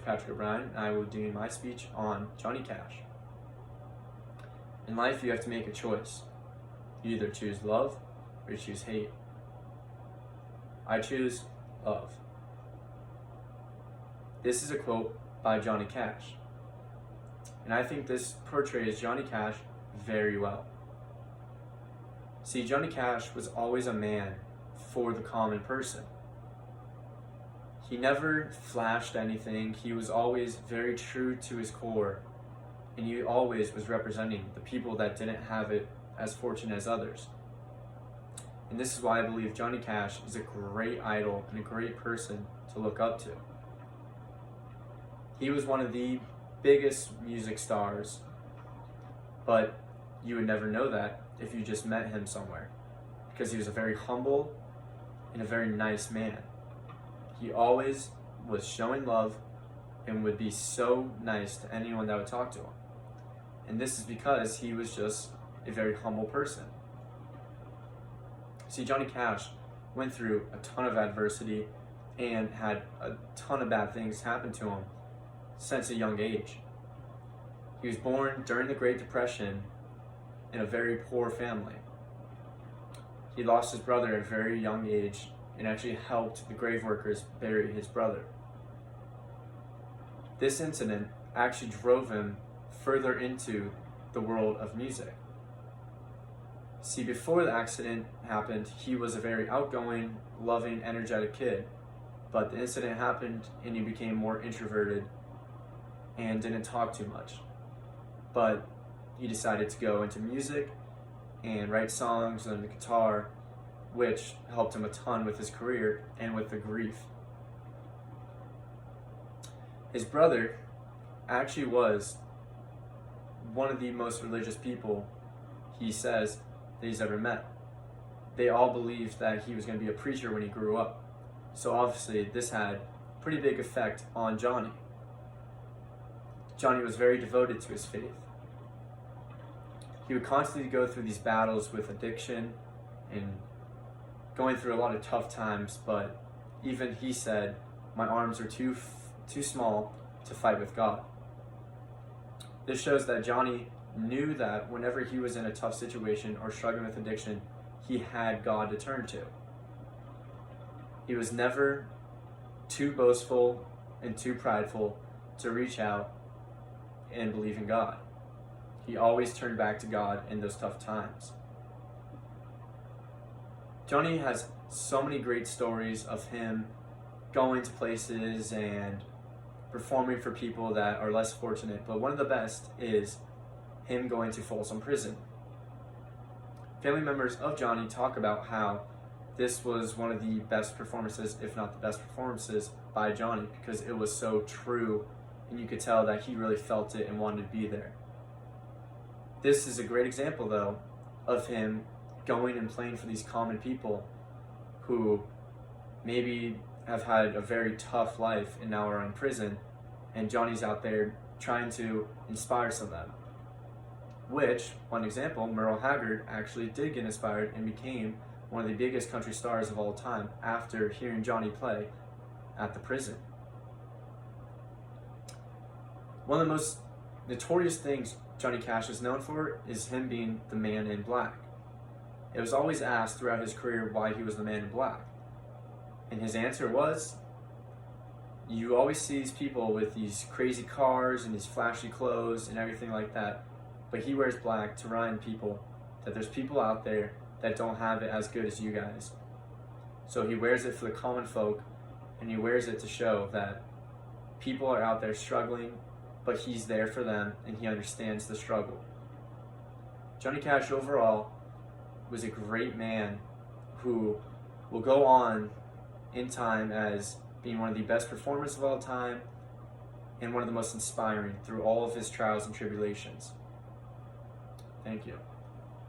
Patrick Obrien, and I will be doing my speech on Johnny Cash. In life, you have to make a choice. You either choose love or you choose hate. I choose love. This is a quote by Johnny Cash, and I think this portrays Johnny Cash very well. See, Johnny Cash was always a man for the common person. He never flashed anything. He was always very true to his core, and he always was representing the people that didn't have it as fortunate as others. And this is why I believe Johnny Cash is a great idol and a great person to look up to. He was one of the biggest music stars, but you would never know that if you just met him somewhere, because he was a very humble and a very nice man. He always was showing love and would be so nice to anyone that would talk to him. And this is because he was just a very humble person. See, Johnny Cash went through a ton of adversity and had a ton of bad things happen to him since a young age. He was born during the Great Depression in a very poor family. He lost his brother at a very young age and actually helped the grave workers bury his brother. This incident actually drove him further into the world of music. See, before the accident happened, he was a very outgoing, loving, energetic kid. But the incident happened and he became more introverted and didn't talk too much. But he decided to go into music and write songs on the guitar, which helped him a ton with his career and with the grief. His brother actually was one of the most religious people, he says, that he's ever met. They all believed that he was going to be a preacher when he grew up. So obviously this had a pretty big effect on Johnny. Johnny was very devoted to his faith. He would constantly go through these battles with addiction and going through a lot of tough times, but even he said, "My arms are too small to fight with God." This shows that Johnny knew that whenever he was in a tough situation or struggling with addiction, he had God to turn to. He was never too boastful and too prideful to reach out and believe in God. He always turned back to God in those tough times. Johnny has so many great stories of him going to places and performing for people that are less fortunate, but one of the best is him going to Folsom Prison. Family members of Johnny talk about how this was one of the best performances, if not the best performances, by Johnny, because it was so true and you could tell that he really felt it and wanted to be there. This is a great example, though, of him going and playing for these common people who maybe have had a very tough life and now are in prison, and Johnny's out there trying to inspire some of them. Which, one example, Merle Haggard actually did get inspired and became one of the biggest country stars of all time after hearing Johnny play at the prison. One of the most notorious things Johnny Cash is known for is him being the man in black. It was always asked throughout his career why he was the man in black. And his answer was, you always see these people with these crazy cars and these flashy clothes and everything like that, but he wears black to remind people that there's people out there that don't have it as good as you guys. So he wears it for the common folk, and he wears it to show that people are out there struggling, but he's there for them and he understands the struggle. Johnny Cash overall was a great man who will go on in time as being one of the best performers of all time and one of the most inspiring through all of his trials and tribulations. Thank you.